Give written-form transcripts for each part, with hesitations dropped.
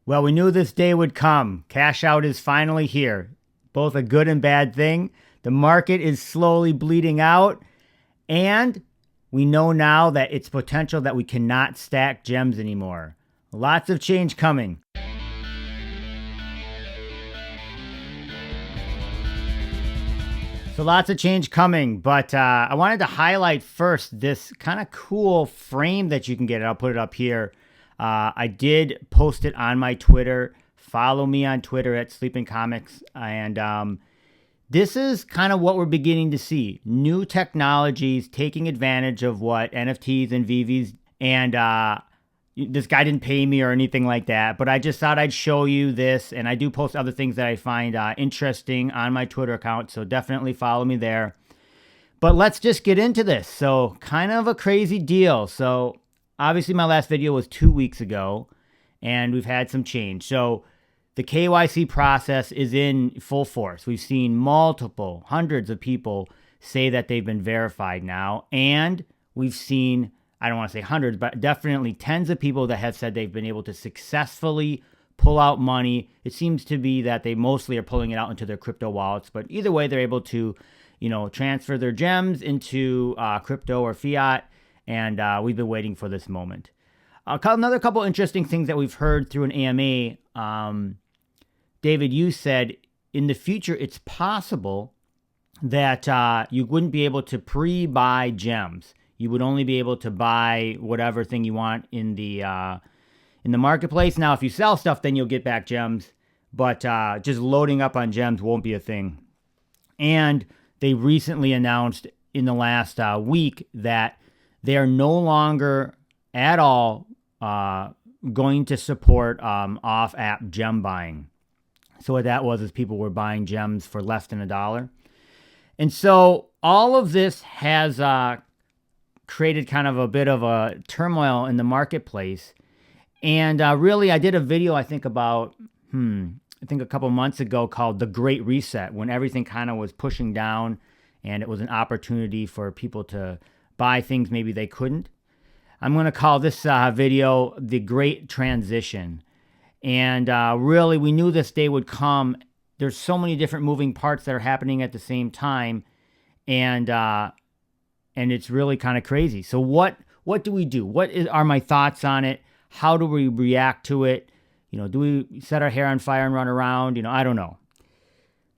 Well, we knew this day would come. Cash out is finally here. Both a good and bad thing. The market is slowly bleeding out, and we know now that it's potential that we cannot stack gems anymore. Lots of change coming. So lots of change coming, but I wanted to highlight first this kind of cool frame that you can get. I'll put it up here. I did post it on my Twitter. Follow me on Twitter at Sleeping Comics. And this is kind of what we're beginning to see. New technologies taking advantage of what NFTs and Veves. And this guy didn't pay me or anything like that, but I just thought I'd show you this. And I do post other things that I find interesting on my Twitter account, so definitely follow me there. But let's just get into this. So kind of a crazy deal. So obviously my last video was 2 weeks ago, and we've had some change. So the KYC process is in full force. We've seen multiple, hundreds of people say that they've been verified now, and we've seen, I don't want to say hundreds, but definitely tens of people that have said they've been able to successfully pull out money. It seems to be that they mostly are pulling it out into their crypto wallets, but either way, they're able to, transfer their gems into crypto or fiat, and we've been waiting for this moment. Another couple interesting things that we've heard through an AMA. David, you said in the future it's possible that you wouldn't be able to pre-buy gems. You would only be able to buy whatever thing you want in the marketplace. Now, if you sell stuff, then you'll get back gems, but just loading up on gems won't be a thing. And they recently announced in the last week that they are no longer at all going to support off-app gem buying. So what that was is people were buying gems for less than $1. And so all of this has created kind of a bit of a turmoil in the marketplace. And really, I did a video, I think a couple months ago called The Great Reset, when everything kind of was pushing down and it was an opportunity for people to buy things maybe they couldn't. I'm going to call this video The Great Transition. And really, we knew this day would come. There's so many different moving parts that are happening at the same time. And it's really kind of crazy. So what do we do? Are my thoughts on it? How do we react to it? Do we set our hair on fire and run around? I don't know.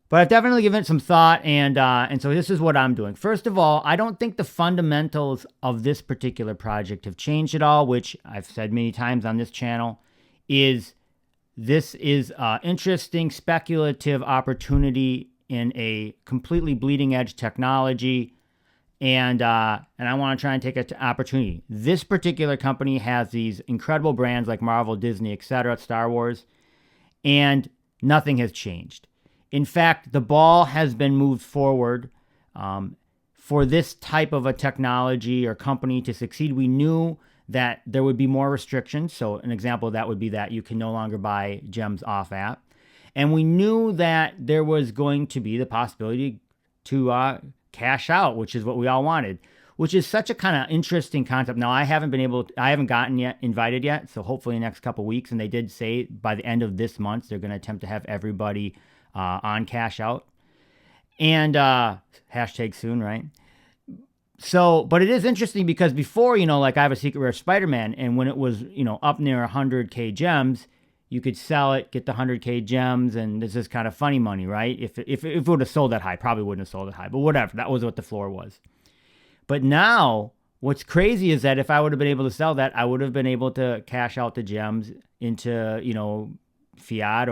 But I've definitely given it some thought, and so this is what I'm doing. First of all, I don't think the fundamentals of this particular project have changed at all, which I've said many times on this channel, this is an interesting speculative opportunity in a completely bleeding edge technology. And I want to try and take an opportunity. This particular company has these incredible brands like Marvel, Disney, etc., Star Wars, and nothing has changed. In fact, the ball has been moved forward. For this type of a technology or company to succeed, we knew that there would be more restrictions. So an example of that would be that you can no longer buy gems off app. And we knew that there was going to be the possibility to cash out, which is what we all wanted, which is such a kind of interesting concept. Now, I haven't gotten invited yet. So hopefully in the next couple of weeks. And they did say by the end of this month, they're going to attempt to have everybody on cash out, and hashtag soon, right? So, but it is interesting because before, like I have a secret rare Spider-Man, and when it was, up near 100K gems, you could sell it, get the 100K gems, and this is kind of funny money, right? If it would have sold that high, probably wouldn't have sold it high, but whatever, that was what the floor was. But now, what's crazy is that if I would have been able to sell that, I would have been able to cash out the gems into, fiat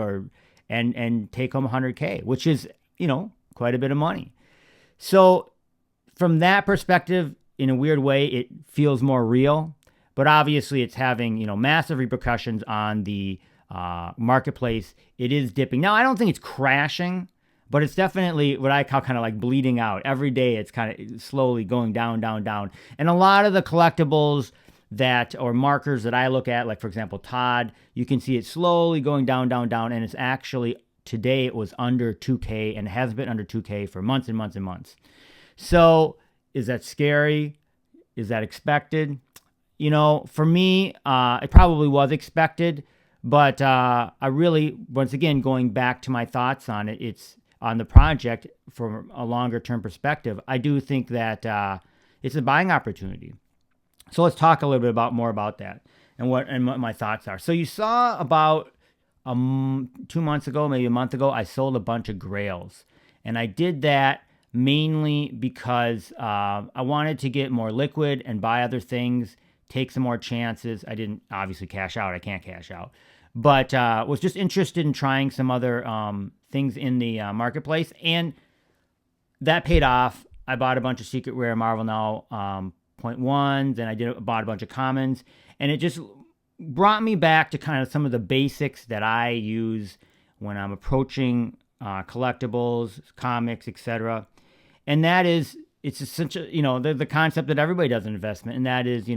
and take home 100K, which is, quite a bit of money. So from that perspective, in a weird way, it feels more real, but obviously it's having, massive repercussions on the marketplace. It is dipping. Now, I don't think it's crashing, but it's definitely what I call kind of like bleeding out. Every day it's kind of slowly going down, down, down. And a lot of the collectibles or markers that I look at, like for example, Todd, you can see it slowly going down, down, down. And it's actually, today it was under 2K and has been under 2K for months and months and months. So is that scary? Is that expected? For me, it probably was expected, But I really, once again, going back to my thoughts on it, it's on the project from a longer term perspective. I do think that it's a buying opportunity. So let's talk a little bit more about that and what my thoughts are. So you saw about 2 months ago, maybe a month ago, I sold a bunch of grails, and I did that mainly because I wanted to get more liquid and buy other things, take some more chances. I didn't obviously cash out. I can't cash out, but was just interested in trying some other things in the marketplace, and that paid off. I bought a bunch of secret rare Marvel Now 0.1s, then I bought a bunch of commons, and it just brought me back to kind of some of the basics that I use when I'm approaching collectibles, comics, etc. And that is, it's essential, the concept that everybody does in investment, and that is,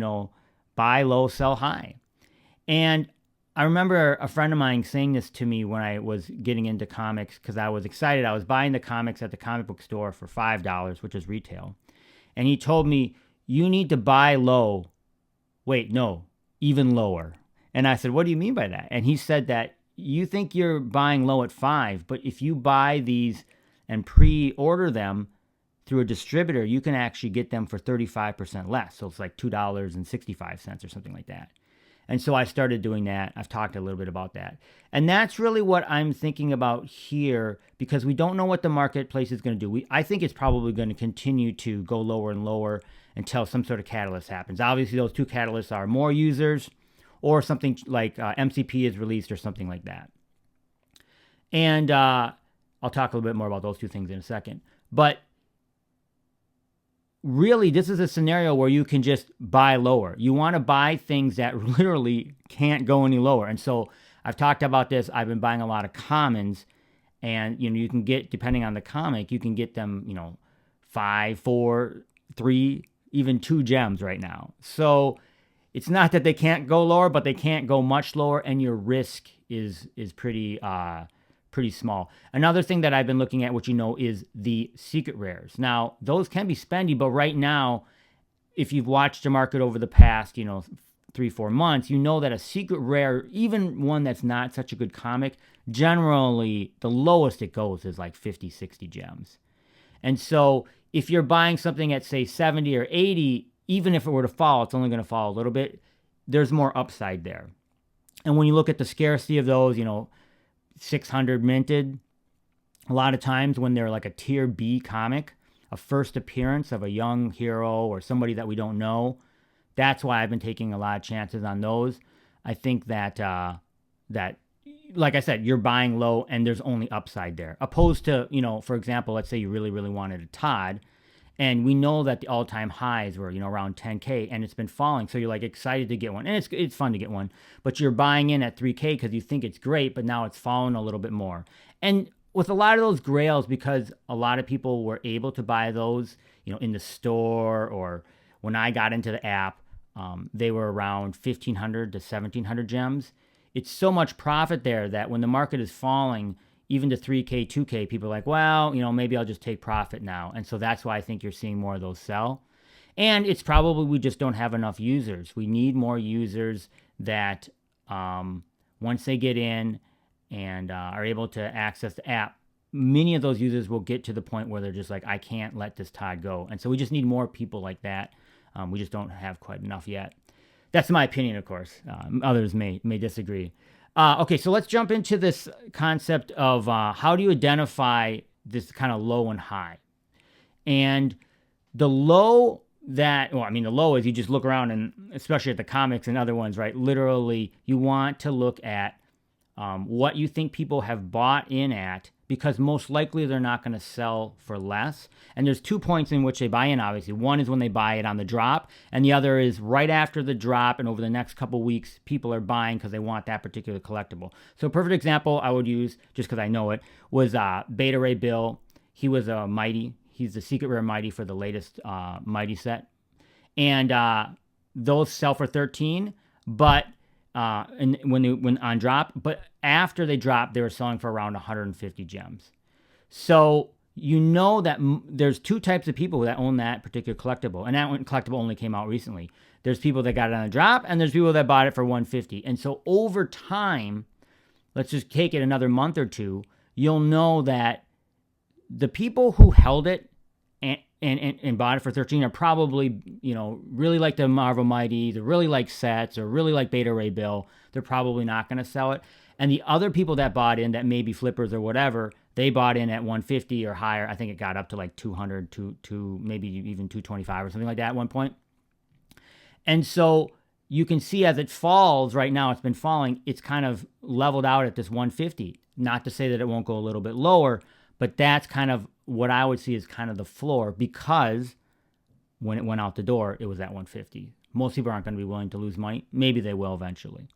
buy low, sell high. And I remember a friend of mine saying this to me when I was getting into comics because I was excited. I was buying the comics at the comic book store for $5, which is retail. And he told me, you need to buy low. Wait, no, even lower. And I said, what do you mean by that? And he said that you think you're buying low at $5, but if you buy these and pre-order them through a distributor, you can actually get them for 35% less. So it's like $2.65 or something like that. And so I started doing that. I've talked a little bit about that. And that's really what I'm thinking about here, because we don't know what the marketplace is going to do. I think it's probably going to continue to go lower and lower until some sort of catalyst happens. Obviously, those two catalysts are more users or something like MCP is released or something like that. And I'll talk a little bit more about those two things in a second. But really, this is a scenario where you can just buy lower. You want to buy things that literally can't go any lower. And so I've talked about this. I've been buying a lot of commons, and you can get, depending on the comic, you can get them, 5, 4, 3, even 2 gems right now. So it's not that they can't go lower, but they can't go much lower, and your risk is pretty small. Another thing that I've been looking at, which is the secret rares. Now, those can be spendy, but right now, if you've watched the market over the past, 3-4 months, you know that a secret rare, even one that's not such a good comic, generally the lowest it goes is like 50, 60 gems. And so if you're buying something at, say, 70 or 80, even if it were to fall, it's only going to fall a little bit. There's more upside there. And when you look at the scarcity of those, 600 minted, a lot of times when they're like a tier B comic, a first appearance of a young hero or somebody that we don't know, that's why I've been taking a lot of chances on those. I think that, like I said, you're buying low and there's only upside there. Opposed to, for example, let's say you really, really wanted a Todd, and we know that the all-time highs were, around 10K, and it's been falling. So you're like excited to get one, and it's fun to get one, but you're buying in at 3K because you think it's great, but now it's fallen a little bit more. And with a lot of those grails, because a lot of people were able to buy those, in the store, or when I got into the app, they were around 1,500 to 1,700 gems. It's so much profit there that when the market is falling, even to 3K, 2K, people are like, well, maybe I'll just take profit now. And so that's why I think you're seeing more of those sell. And it's probably we just don't have enough users. We need more users that once they get in and are able to access the app, many of those users will get to the point where they're just like, I can't let this Todd go. And so we just need more people like that. We just don't have quite enough yet. That's my opinion, of course. Others may disagree. Okay, so let's jump into this concept of how do you identify this kind of low and high. And the low the low is you just look around, and especially at the comics and other ones, right? Literally, you want to look at what you think people have bought in at, because most likely they're not going to sell for less. And there's 2 points in which they buy in, obviously. One is when they buy it on the drop, and the other is right after the drop, and over the next couple weeks, people are buying because they want that particular collectible. So a perfect example I would use, just because I know it, was Beta Ray Bill. He was a Mighty. He's the secret rare Mighty for the latest Mighty set. And those sell for 13, but and when on drop, but after they drop, they were selling for around 150 gems. So that there's 2 types of people that own that particular collectible, and that one collectible only came out recently. There's people that got it on a drop, and there's people that bought it for 150. And so over time, let's just take it another month or two, you'll know that the people who held it and bought it for 13 are probably, really like the Marvel Mighty, they really like sets, or really like Beta Ray Bill. They're probably not going to sell it. And the other people that bought in, that may be flippers or whatever, they bought in at 150 or higher. I think it got up to like 200, to maybe even 225 or something like that at one point. And so you can see as it falls right now, it's been falling, it's kind of leveled out at this 150. Not to say that it won't go a little bit lower, but that's kind of what I would see as kind of the floor, because when it went out the door, it was at 150. Most people aren't going to be willing to lose money. Maybe they will eventually.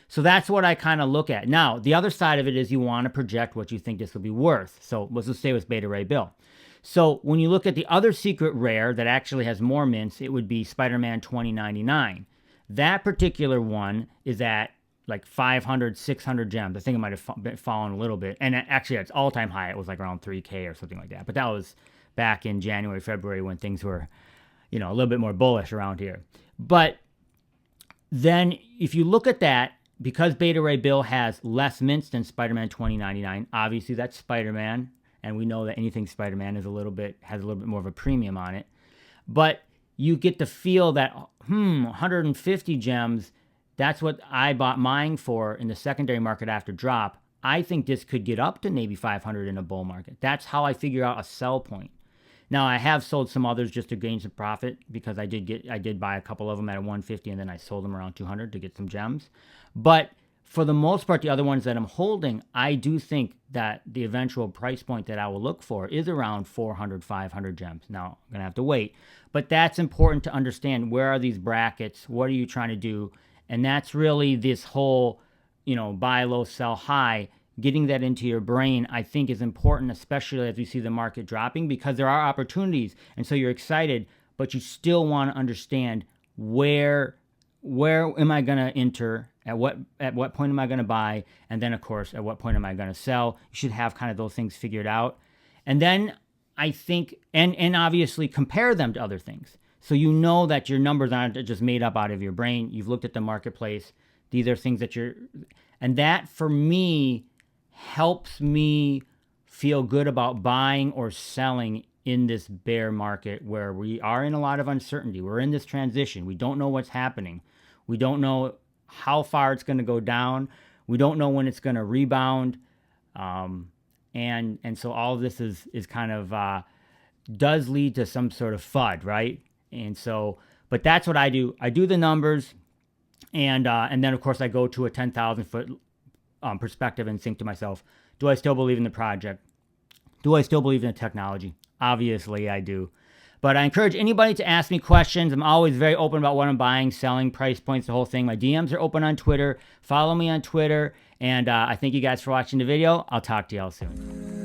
So that's what I kind of look at. Now, the other side of it is you want to project what you think this will be worth. So let's just say with Beta Ray Bill. So when you look at the other secret rare that actually has more mints, it would be Spider-Man 2099. That particular one is at like 500, 600 gems. I think it might have fallen a little bit. And actually, at its all-time high, it was like around 3K or something like that. But that was back in January, February, when things were, a little bit more bullish around here. But then if you look at that, because Beta Ray Bill has less mints than Spider-Man 2099, obviously that's Spider-Man, and we know that anything Spider-Man has a little bit more of a premium on it. But you get the feel that 150 gems, that's what I bought mine for in the secondary market after drop. I think this could get up to maybe 500 in a bull market. That's how I figure out a sell point. Now, I have sold some others just to gain some profit, because I did buy a couple of them at 150, and then I sold them around 200 to get some gems. But for the most part, the other ones that I'm holding, I do think that the eventual price point that I will look for is around 400, 500 gems. Now, I'm going to have to wait. But that's important to understand. Where are these brackets? What are you trying to do? And that's really this whole, buy low, sell high. Getting that into your brain, I think, is important, especially as we see the market dropping, because there are opportunities. And so you're excited, but you still want to understand where am I going to enter? At what point am I going to buy? And then, of course, at what point am I going to sell? You should have kind of those things figured out. And then I think, and obviously compare them to other things. So you know that your numbers aren't just made up out of your brain. You've looked at the marketplace. These are things that and that for me helps me feel good about buying or selling in this bear market, where we are in a lot of uncertainty. We're in this transition. We don't know what's happening. We don't know how far it's going to go down. We don't know when it's going to rebound. And so all of this is kind of does lead to some sort of FUD, right? And so, but that's what I do. I do the numbers, and then of course I go to a 10,000 foot perspective and think to myself, do I still believe in the project? Do I still believe in the technology? Obviously I do. But I encourage anybody to ask me questions. I'm always very open about what I'm buying, selling, price points, the whole thing. My DMs are open on Twitter. Follow me on Twitter. And I thank you guys for watching the video. I'll talk to y'all soon.